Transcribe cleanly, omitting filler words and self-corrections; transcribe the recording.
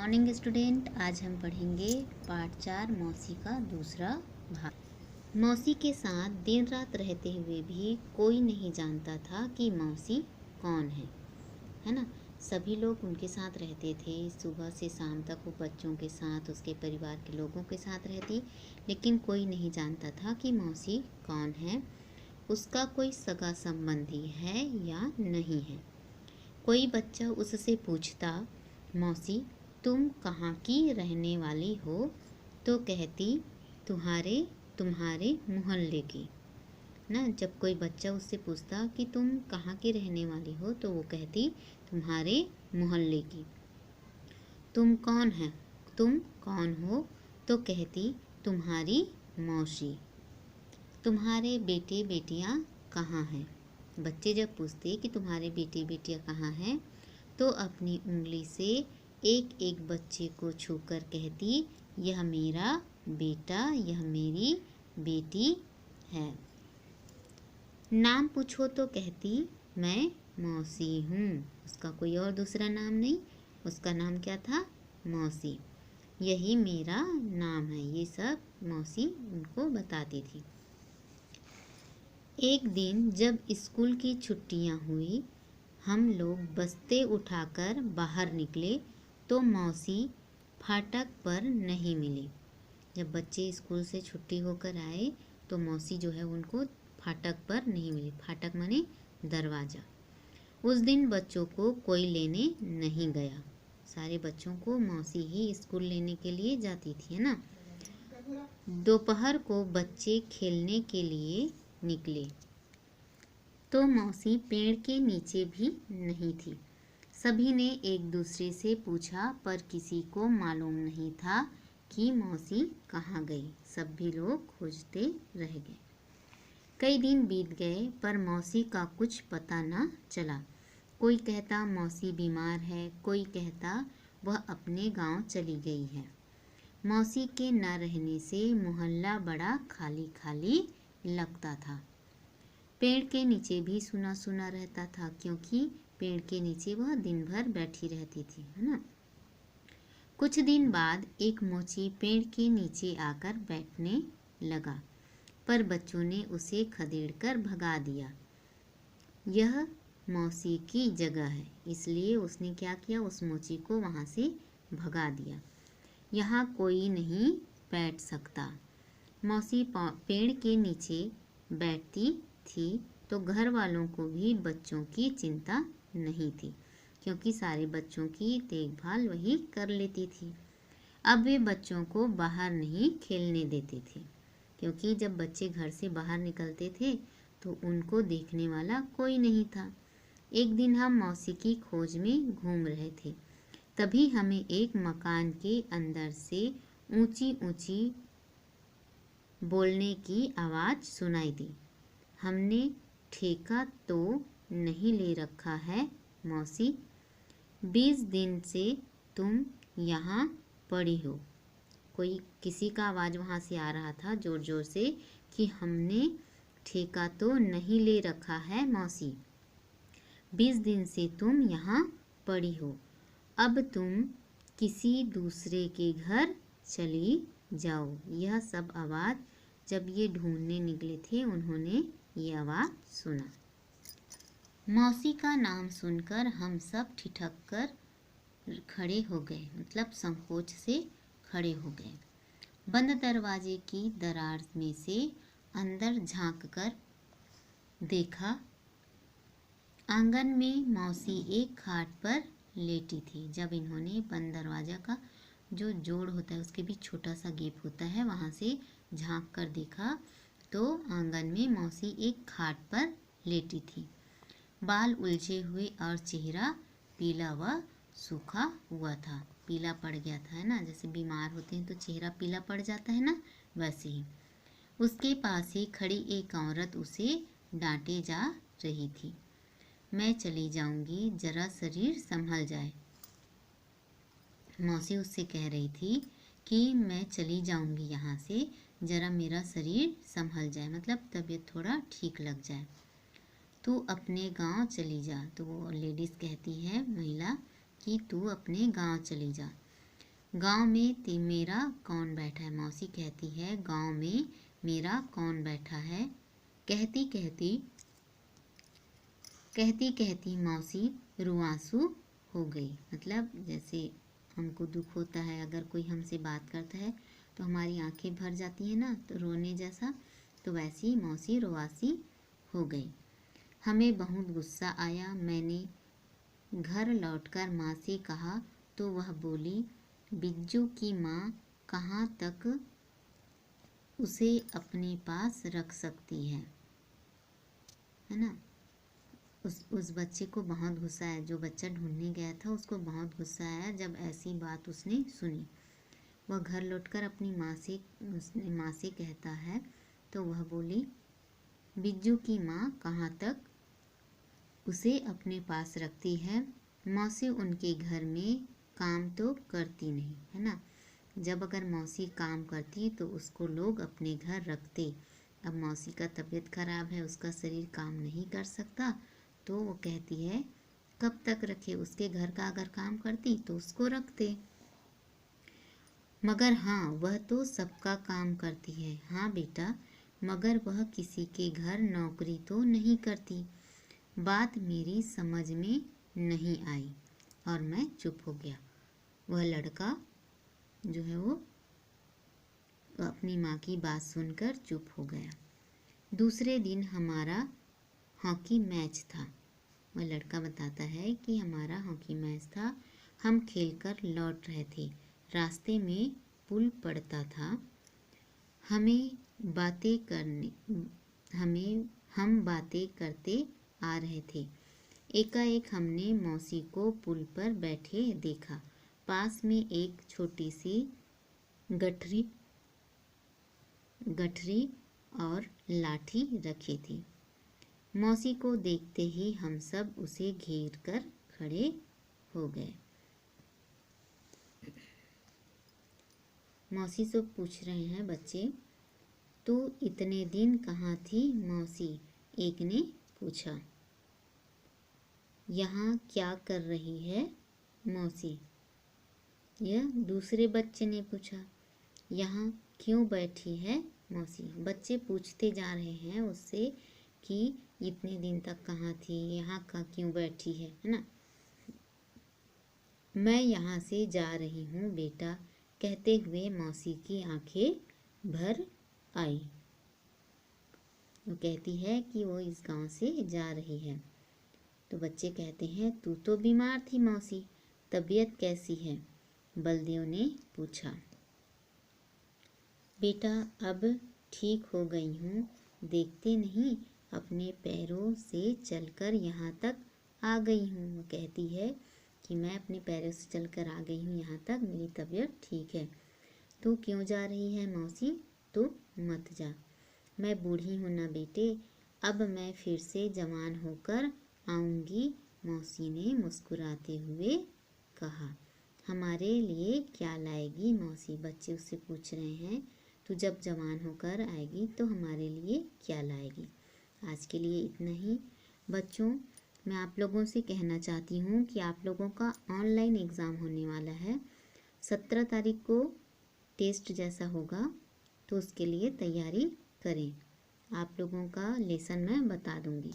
Morning student. आज हम पढ़ेंगे पाठ 4 मौसी का दूसरा भाग। मौसी के साथ दिन रात रहते हुए भी कोई नहीं जानता था कि मौसी कौन है ना। सभी लोग उनके साथ रहते थे, सुबह से शाम तक वो बच्चों के साथ, उसके परिवार के लोगों के साथ रहती, लेकिन कोई नहीं जानता था कि मौसी कौन है, उसका कोई सगा संबंधी है या नहीं है। कोई बच्चा उससे पूछता, मौसी तुम कहाँ की रहने वाली हो, तो कहती तुम्हारे तुम्हारे मोहल्ले की ना। जब कोई बच्चा उससे पूछता कि तुम कहाँ की रहने वाली हो, तो वो कहती तुम्हारे मोहल्ले की। तुम कौन हो, तो कहती तुम्हारी मौसी। तुम्हारे बेटे बेटियाँ कहाँ हैं। बच्चे जब पूछते कि तुम्हारे बेटे बेटियाँ कहाँ हैं, तो अपनी उंगली से एक एक बच्चे को छूकर कहती यह मेरा बेटा, यह मेरी बेटी है। नाम पूछो तो कहती मैं मौसी हूँ। उसका कोई और दूसरा नाम नहीं, उसका नाम क्या था, मौसी। यही मेरा नाम है, ये सब मौसी उनको बताती थी। एक दिन जब स्कूल की छुट्टियाँ हुई, हम लोग बस्ते उठाकर बाहर निकले तो मौसी फाटक पर नहीं मिली। जब बच्चे स्कूल से छुट्टी होकर आए तो मौसी जो है उनको फाटक पर नहीं मिली। फाटक माने दरवाज़ा। उस दिन बच्चों को कोई लेने नहीं गया। सारे बच्चों को मौसी ही स्कूल लेने के लिए जाती थी, है ना। दोपहर को बच्चे खेलने के लिए निकले तो मौसी पेड़ के नीचे भी नहीं थी। सभी ने एक दूसरे से पूछा, पर किसी को मालूम नहीं था कि मौसी कहाँ गई। सभी लोग खोजते रह गए। कई दिन बीत गए पर मौसी का कुछ पता न चला। कोई कहता मौसी बीमार है, कोई कहता वह अपने गांव चली गई है। मौसी के न रहने से मोहल्ला बड़ा खाली खाली लगता था। पेड़ के नीचे भी सुना सुना रहता था, क्योंकि पेड़ के नीचे वह दिन भर बैठी रहती थी, है ना। कुछ दिन बाद एक मोची पेड़ के नीचे आकर बैठने लगा, पर बच्चों ने उसे खदेड़कर भगा दिया। यह मौसी की जगह है, इसलिए उसने क्या किया, उस मोची को वहाँ से भगा दिया। यहाँ कोई नहीं बैठ सकता। मौसी पेड़ के नीचे बैठती थी तो घर वालों को भी बच्चों की चिंता नहीं थी, क्योंकि सारे बच्चों की देखभाल वही कर लेती थी। अब वे बच्चों को बाहर नहीं खेलने देते थे, क्योंकि जब बच्चे घर से बाहर निकलते थे तो उनको देखने वाला कोई नहीं था। एक दिन हम मौसी की खोज में घूम रहे थे, तभी हमें एक मकान के अंदर से ऊंची ऊंची बोलने की आवाज़ सुनाई दी। हमने ठेका तो नहीं ले रखा है मौसी, 20 दिन से तुम यहाँ पड़ी हो। किसी का आवाज़ वहाँ से आ रहा था जोर जोर से कि हमने ठेका तो नहीं ले रखा है मौसी, 20 दिन से तुम यहाँ पड़ी हो। अब तुम किसी दूसरे के घर चली जाओ। यह सब आवाज़ जब ये ढूंढने निकले थे, उन्होंने ये आवाज़ सुना। मौसी का नाम सुनकर हम सब ठिठक कर खड़े हो गए, मतलब संकोच से खड़े हो गए। बंद दरवाजे की दरार में से अंदर झांककर देखा, आंगन में मौसी एक खाट पर लेटी थी। जब इन्होंने बंद दरवाजा का जो जोड़ होता है उसके भी छोटा सा गेप होता है, वहाँ से झांक कर देखा तो आंगन में मौसी एक खाट पर लेटी थी। बाल उलझे हुए और चेहरा पीला व सूखा हुआ था। पीला पड़ गया था, है ना। जैसे बीमार होते हैं तो चेहरा पीला पड़ जाता है ना, वैसे ही। उसके पास ही खड़ी एक औरत उसे डांटे जा रही थी। मैं चली जाऊंगी, जरा शरीर संभल जाए। मौसी उससे कह रही थी कि मैं चली जाऊंगी यहाँ से, ज़रा मेरा शरीर संभल जाए, मतलब तबीयत थोड़ा ठीक लग जाए। तू अपने गांव चली जा। तो वो लेडीज़ कहती है, महिला, कि तू अपने गांव चली जा। गांव में मेरा कौन बैठा है? मौसी कहती है गांव में मेरा कौन बैठा है। कहती कहती मौसी रुआंसू हो गई। मतलब जैसे हमको दुख होता है, अगर कोई हमसे बात करता है तो हमारी आंखें भर जाती हैं ना, तो रोने जैसा, तो वैसी मौसी रुआसी हो गई। हमें बहुत गुस्सा आया। मैंने घर लौटकर माँ से कहा तो वह बोली, बिज्जू की माँ कहाँ तक उसे अपने पास रख सकती है ना। उस बच्चे को बहुत गुस्सा आया, जो बच्चा ढूंढने गया था उसको बहुत गुस्सा आया जब ऐसी बात उसने सुनी। वह घर लौटकर अपनी उसने माँ से कहता है तो वह बोली, बिज्जू की माँ कहाँ तक उसे अपने पास रखती है। मौसी उनके घर में काम तो करती नहीं है ना। जब अगर मौसी काम करती तो उसको लोग अपने घर रखते। अब मौसी का तबीयत खराब है, उसका शरीर काम नहीं कर सकता, तो वो कहती है कब तक रखे, उसके घर का अगर काम करती तो उसको रखते। मगर हाँ, वह तो सबका काम करती है। हाँ बेटा, मगर वह किसी के घर नौकरी तो नहीं करती। बात मेरी समझ में नहीं आई और मैं चुप हो गया। वह लड़का जो है वो अपनी माँ की बात सुनकर चुप हो गया। दूसरे दिन हमारा हॉकी मैच था। वह लड़का बताता है कि हमारा हॉकी मैच था। हम खेलकर लौट रहे थे। रास्ते में पुल पड़ता था। हम बातें करते आ रहे थे। एकाएक हमने मौसी को पुल पर बैठे देखा। पास में एक छोटी सी गठरी और लाठी रखी थी। मौसी को देखते ही हम सब उसे घेर कर खड़े हो गए। मौसी से पूछ रहे हैं बच्चे, तो इतने दिन कहाँ थी मौसी? एक ने पूछा। यहाँ क्या कर रही है मौसी? यह दूसरे बच्चे ने पूछा। यहाँ क्यों बैठी है मौसी? बच्चे पूछते जा रहे हैं उससे कि इतने दिन तक कहाँ थी, यहाँ का क्यों बैठी है ना। मैं यहाँ से जा रही हूँ बेटा, कहते हुए मौसी की आंखें भर आई। वो कहती है कि वो इस गांव से जा रही है। तो बच्चे कहते हैं तू तो बीमार थी मौसी, तबीयत कैसी है? बलदेव ने पूछा। बेटा अब ठीक हो गई हूँ, देखते नहीं अपने पैरों से चलकर यहाँ तक आ गई हूँ। वो कहती है कि मैं अपने पैरों से चलकर आ गई हूँ यहाँ तक, मेरी तबीयत ठीक है। तू क्यों जा रही है मौसी? तू मत जा, मैं बूढ़ी हूँ ना बेटे, अब मैं फिर से जवान होकर आऊँगी। मौसी ने मुस्कुराते हुए कहा। हमारे लिए क्या लाएगी मौसी? बच्चे उससे पूछ रहे हैं तू जब जवान होकर आएगी तो हमारे लिए क्या लाएगी? आज के लिए इतना ही बच्चों। मैं आप लोगों से कहना चाहती हूँ कि आप लोगों का ऑनलाइन एग्ज़ाम होने वाला है। 17 तारीख को टेस्ट जैसा होगा, तो उसके लिए तैयारी करें। आप लोगों का लेसन मैं बता दूँगी।